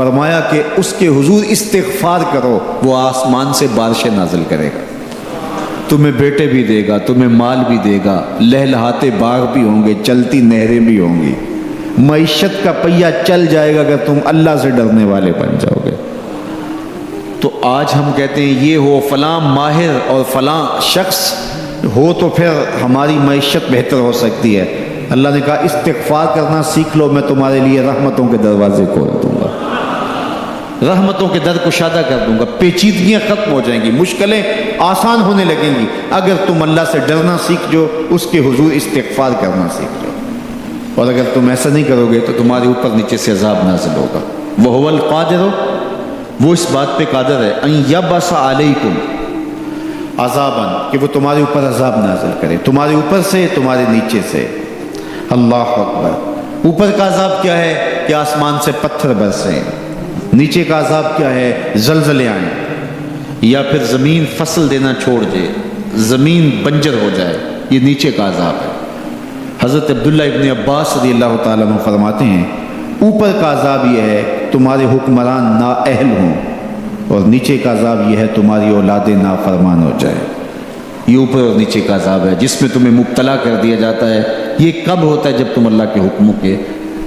فرمایا کہ اس کے حضور استغفار کرو، وہ آسمان سے بارشیں نازل کرے گا، تمہیں بیٹے بھی دے گا، تمہیں مال بھی دے گا، لہلہاتے باغ بھی ہوں گے، چلتی نہریں بھی ہوں گی، معیشت کا پہیہ چل جائے گا اگر تم اللہ سے ڈرنے والے بن جاؤ گے۔ تو آج ہم کہتے ہیں یہ ہو فلاں ماہر اور فلاں شخص ہو تو پھر ہماری معیشت بہتر ہو سکتی ہے۔ اللہ نے کہا استغفار کرنا سیکھ لو، میں تمہارے لیے رحمتوں کے دروازے کھول دوں گا، رحمتوں کے در کشادہ کر دوں گا، پیچیدگیاں ختم ہو جائیں گی، مشکلیں آسان ہونے لگیں گی اگر تم اللہ سے ڈرنا سیکھ جو، اس کے حضور استغفار کرنا سیکھ جاؤ۔ اور اگر تم ایسا نہیں کرو گے تو تمہارے اوپر نیچے سے عذاب نازل ہوگا۔ وَهُوَ الْقَادِرُ، وہ اس بات پہ قادر ہے، ان یبعث علیکم عذاباً، کہ وہ تمہارے اوپر عذاب نازل کرے، تمہارے اوپر سے، تمہارے نیچے سے۔ اللہ اکبر۔ اوپر کا عذاب کیا ہے کہ آسمان سے پتھر برسیں، نیچے کا عذاب کیا ہے زلزلے آئیں، یا پھر زمین فصل دینا چھوڑ دے، زمین بنجر ہو جائے، یہ نیچے کا عذاب ہے۔ حضرت عبداللہ ابن عباس رضی اللہ تعالیٰ عنہ فرماتے ہیں اوپر کا عذاب یہ ہے تمہارے حکمران نااہل ہوں، اور نیچے کا عذاب یہ ہے تمہاری اولادیں نافرمان ہو جائے۔ یہ اوپر اور نیچے کا عذاب ہے جس میں تمہیں مبتلا کر دیا جاتا ہے۔ یہ کب ہوتا ہے؟ جب تم اللہ کے حکموں کے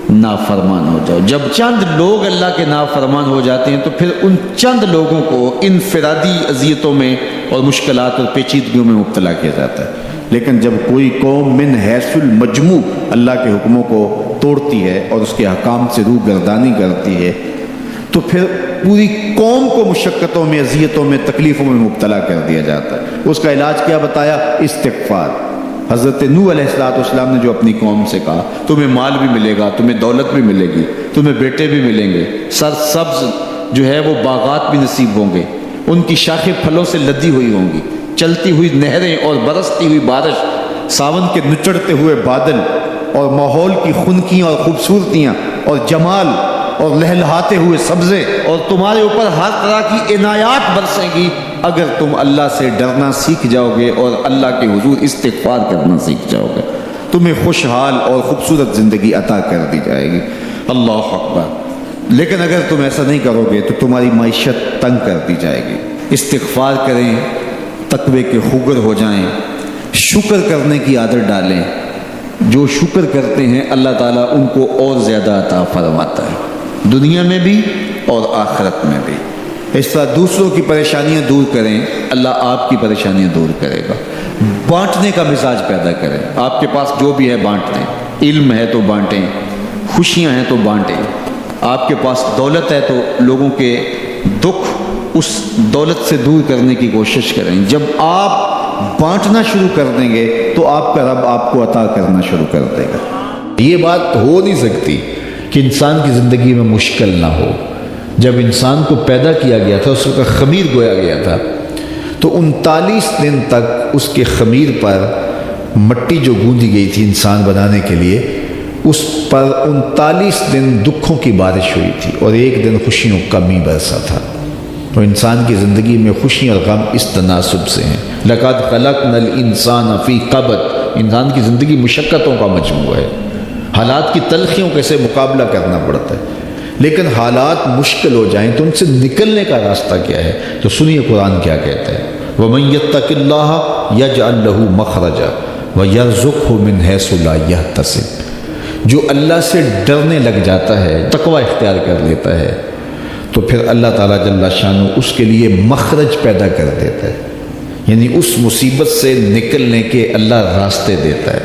نافرمان ہو جاؤ۔ جب چند لوگ اللہ کے نافرمان ہو جاتے ہیں تو پھر ان چند لوگوں کو انفرادی اذیتوں میں اور مشکلات اور پیچیدگیوں میں مبتلا کیا جاتا ہے۔ لیکن جب کوئی قوم من حیث المجموع اللہ کے حکموں کو توڑتی ہے اور اس کے احکام سے روح گردانی کرتی ہے تو پھر پوری قوم کو مشقتوں میں، اذیتوں میں، تکلیفوں میں مبتلا کر دیا جاتا ہے۔ اس کا علاج کیا بتایا؟ استغفار۔ حضرت نوح علیہ السلام نے جو اپنی قوم سے کہا تمہیں مال بھی ملے گا، تمہیں دولت بھی ملے گی، تمہیں بیٹے بھی ملیں گے، سرسبز جو ہے وہ باغات بھی نصیب ہوں گے، ان کی شاخیں پھلوں سے لدی ہوئی ہوں گی، چلتی ہوئی نہریں اور برستی ہوئی بارش، ساون کے نچڑتے ہوئے بادل، اور ماحول کی خنکیاں اور خوبصورتیاں اور جمال اور لہلہاتے ہوئے سبزے، اور تمہارے اوپر ہر طرح کی عنایات برسیں گی اگر تم اللہ سے ڈرنا سیکھ جاؤ گے اور اللہ کے حضور استغفار کرنا سیکھ جاؤ گے، تمہیں خوشحال اور خوبصورت زندگی عطا کر دی جائے گی۔ اللہ اکبر۔ لیکن اگر تم ایسا نہیں کرو گے تو تمہاری معیشت تنگ کر دی جائے گی۔ استغفار کریں، تقوی کے خوگر ہو جائیں، شکر کرنے کی عادت ڈالیں۔ جو شکر کرتے ہیں اللہ تعالیٰ ان کو اور زیادہ عطا فرماتا ہے، دنیا میں بھی اور آخرت میں بھی۔ اس طرح دوسروں کی پریشانیاں دور کریں، اللہ آپ کی پریشانیاں دور کرے گا۔ بانٹنے کا مزاج پیدا کریں، آپ کے پاس جو بھی ہے بانٹ دیں، علم ہے تو بانٹیں، خوشیاں ہیں تو بانٹیں، آپ کے پاس دولت ہے تو لوگوں کے دکھ اس دولت سے دور کرنے کی کوشش کریں۔ جب آپ بانٹنا شروع کر دیں گے تو آپ کا رب آپ کو عطا کرنا شروع کر دے گا۔ یہ بات ہو نہیں سکتی کہ انسان کی زندگی میں مشکل نہ ہو۔ جب انسان کو پیدا کیا گیا تھا، اس کا خمیر گویا گیا تھا، تو 39 دن تک اس کے خمیر پر مٹی جو گوندی گئی تھی انسان بنانے کے لیے، اس پر 39 دن دکھوں کی بارش ہوئی تھی اور ایک دن خوشیوں کا می برسا تھا۔ تو انسان کی زندگی میں خوشی اور غم اس تناسب سے ہیں۔ لَقَدْ خَلَقْنَا الْإِنسَانَ فِي قَبْضٍ، انسان کی زندگی مشقتوں کا مجموعہ ہے، حالات کی تلخیوں کے سے مقابلہ کرنا پڑتا ہے۔ لیکن حالات مشکل ہو جائیں تو ان سے نکلنے کا راستہ کیا ہے؟ تو سنیے قرآن کیا کہتا ہے، وَمَن يَتَّقِ اللَّهَ يَجْعَلْ لَهُ مَخْرَجًا وَيَرْزُقْهُ مِنْ حَيْثُ لَا يَحْتَسِبُ۔ جو اللہ سے ڈرنے لگ جاتا ہے، تقوی اختیار کر لیتا ہے، تو پھر اللہ تعالیٰ جل شانہ اس کے لیے مخرج پیدا کر دیتا ہے، یعنی اس مصیبت سے نکلنے کے اللہ راستے دیتا ہے۔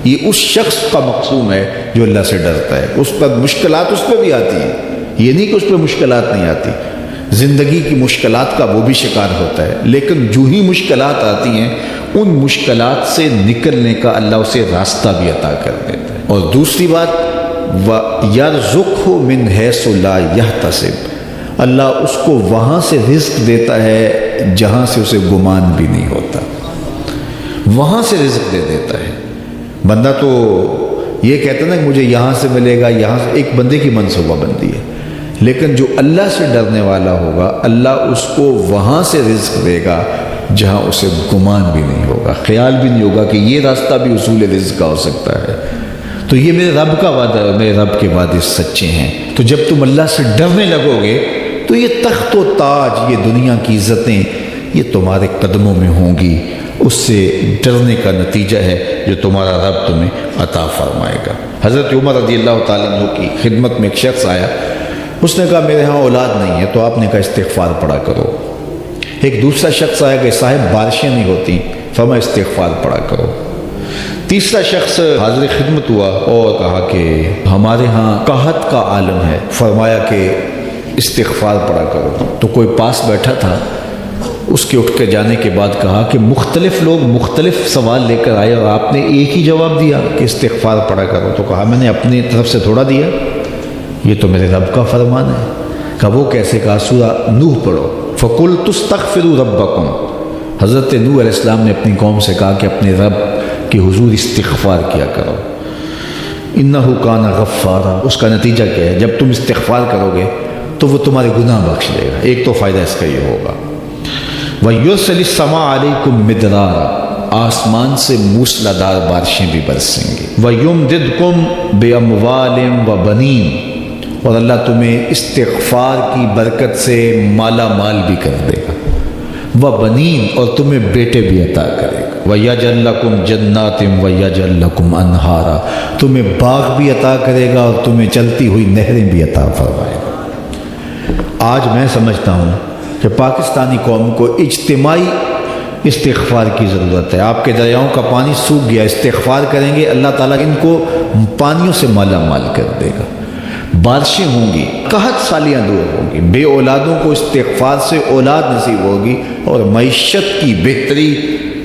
یہ اس شخص کا مقصوم ہے جو اللہ سے ڈرتا ہے۔ اس پر مشکلات اس پہ بھی آتی ہیں، یہ نہیں کہ اس پہ مشکلات نہیں آتی، زندگی کی مشکلات کا وہ بھی شکار ہوتا ہے، لیکن جو ہی مشکلات آتی ہیں ان مشکلات سے نکلنے کا اللہ اسے راستہ بھی عطا کر دیتا ہے۔ اور دوسری بات، وَيَرْزُقْهُ مِنْ حَيْثُ لَا يَحْتَسِبُ، اللہ اس کو وہاں سے رزق دیتا ہے جہاں سے اسے گمان بھی نہیں ہوتا، وہاں سے رزق دے دیتا ہے۔ بندہ تو یہ کہتا نا کہ مجھے یہاں سے ملے گا، یہاں سے، ایک بندے کی منصوبہ بندی ہے، لیکن جو اللہ سے ڈرنے والا ہوگا اللہ اس کو وہاں سے رزق دے گا جہاں اسے گمان بھی نہیں ہوگا، خیال بھی نہیں ہوگا کہ یہ راستہ بھی حصول رزق کا ہو سکتا ہے۔ تو یہ میرے رب کا وعدہ ہے، میرے رب کے وعدے سچے ہیں۔ تو جب تم اللہ سے ڈرنے لگو گے تو یہ تخت و تاج، یہ دنیا کی عزتیں، یہ تمہارے قدموں میں ہوں گی۔ اس سے ڈرنے کا نتیجہ ہے جو تمہارا رب تمہیں عطا فرمائے گا۔ حضرت عمر رضی اللہ تعالیٰ عنہ کی خدمت میں ایک شخص آیا، اس نے کہا میرے ہاں اولاد نہیں ہے، تو آپ نے کہا استغفار پڑھا کرو۔ ایک دوسرا شخص آیا کہ صاحب بارشیں نہیں ہوتی، فرمایا استغفار پڑھا کرو۔ تیسرا شخص حاضر خدمت ہوا اور کہا کہ ہمارے ہاں قحط کا عالم ہے، فرمایا کہ استغفار پڑھا کرو۔ تو کوئی پاس بیٹھا تھا، اس کے اٹھ کے جانے کے بعد کہا کہ مختلف لوگ مختلف سوال لے کر آئے اور آپ نے ایک ہی جواب دیا کہ استغفار پڑھا کرو۔ تو کہا میں نے اپنی طرف سے تھوڑا دیا، یہ تو میرے رب کا فرمان ہے۔ کہا وہ کیسے؟ کہا سورہ نوح پڑھو، فَقُلْتُ اسْتَغْفِرُوا رَبَّكُمْ۔ حضرت نوح علیہ السلام نے اپنی قوم سے کہا کہ اپنے رب کے حضور استغفار کیا کرو، اِنَّهُ كَانَ غَفَّارًا۔ اس کا نتیجہ کیا ہے؟ جب تم استغفار کرو گے تو وہ تمہارے گناہ بخش دے گا۔ ایک تو فائدہ اس کا یہ ہوگا، وَيُرْسِلِ السَّمَاءَ عَلَيْكُمْ مِدْرَارًا، آسمان سے موسلادھار بارشیں بھی برسیں گی۔ وَيُمْدِدْكُمْ بِأَمْوَالٍ وَبَنِينَ، اور اللہ تمہیں استغفار کی برکت سے مالا مال بھی کر دے گا۔ وَبَنِينَ، اور تمہیں بیٹے بھی عطا کرے گا۔ وَيَجْعَلْ لَكُمْ جَنَّاتٍ وَيَجْعَلْ لَكُمْ أَنْهَارًا، تمہیں باغ بھی عطا کرے گا اور تمہیں چلتی ہوئی نہریں بھی عطا فرمائے گا۔ آج میں سمجھتا ہوں کہ پاکستانی قوم کو اجتماعی استغفار کی ضرورت ہے۔ آپ کے دریاؤں کا پانی سوکھ گیا، استغفار کریں گے اللہ تعالیٰ ان کو پانیوں سے مالا مال کر دے گا۔ بارشیں ہوں گی، قحط سالیاں دور ہوں گی، بے اولادوں کو استغفار سے اولاد نصیب ہوگی، اور معیشت کی بہتری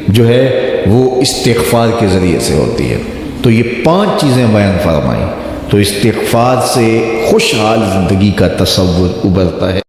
جو ہے وہ استغفار کے ذریعے سے ہوتی ہے۔ تو یہ 5 چیزیں بیان فرمائیں، تو استغفار سے خوشحال زندگی کا تصور ابھرتا ہے۔